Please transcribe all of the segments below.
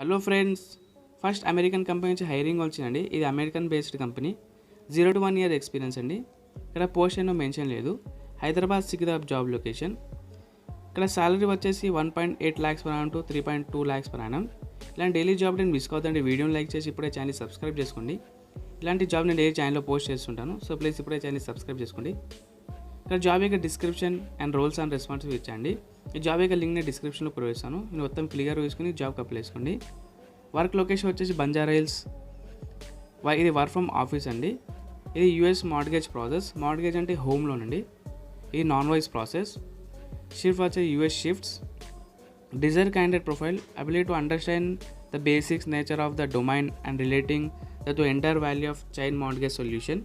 Hello friends, first American company నుంచి hiring వచ్చిందండి. ఇది American based company. 0 to 1 year experience అండి. ఇక్కడ పోస్ట్ ఏమో మెన్షన్ లేదు. Hyderabad Secunderabad job location. ఇక్కడ సాలరీ వచ్చేసి 1.8 lakhs per annum to 3.2 lakhs per annum. ఇలాంటి డైలీ జాబ్ నేను మిస్ కావద్దండి. వీడియోని లైక్ చేసి ఇప్పుడే ఛానల్ సబ్స్క్రైబ్ చేసుకోండి. ఇలాంటి జాబ్ నేను ఏ ఛానల్లో పోస్ట్ చేస్తుంటాను. సో ప్లీజ్ ఇప్పుడే ఛానల్ సబ్స్క్రైబ్ చేసుకోండి. ఇక్కడ జాబ్ యొక్క description and roles and responsibility ఇచ్చండి. ఈ జాబ్ యొక్క లింక్ నేను డిస్క్రిప్షన్లో ప్రొవైడ్ చేస్తాను. నేను మొత్తం క్లియర్ వేసుకుని జాబ్కి అప్లై చేసుకోండి. వర్క్ లొకేషన్ వచ్చేసి బంజారా హిల్స్. ఇది వర్క్ ఫ్రమ్ ఆఫీస్ అండి. ఇది యూఎస్ మార్ట్గేజ్ ప్రాసెస్. మార్ట్గేజ్ అంటే హోమ్ లోన్ అండి. ఇది నాన్ వాయిస్ ప్రాసెస్. షిఫ్ట్ వచ్చేసి US shifts. Desire candidate profile ability to understand the basics nature of the domain and relating the entire value of chain mortgage solution.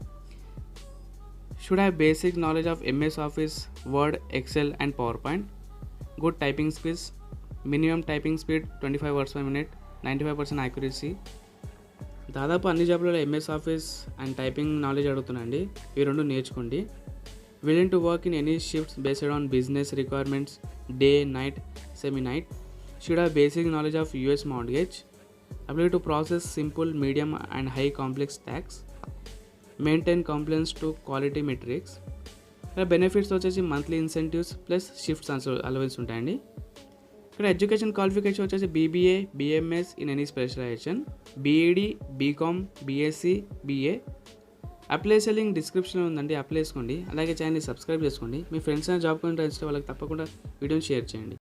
Should have basic knowledge of MS Office, Word, Excel and PowerPoint. Good typing skills. Minimum typing speed 25 words per minute. 95% accuracy. దాదాపు అన్ని జాబ్లలో MS office and typing knowledge అడుగుతున్నాండి. ఇవి రెండు నేర్చుకోండి. Willing to work in any shifts based on business requirements, day, night, semi night. Should have basic knowledge of US mortgage. Ability to process simple, medium and high complex tasks. Maintain compliance to quality metrics. ఇక్కడ benefits వచ్చేసి monthly incentives plus shifts allowance ఉంటాయండి. ఇక్కడ education qualification వచ్చేసి BBA, BMS in any specialization, BEd, BCom, BSc, BA. Apply link డిస్క్రిప్షన్లో ఉందండి. Apply చేసుకోండి. అలాగే ఛానల్ని సబ్స్క్రైబ్ చేసుకోండి. మీ ఫ్రెండ్స్ జాబ్ కొంటే వాళ్ళకి తప్పకుండా వీడియోని షేర్ చేయండి.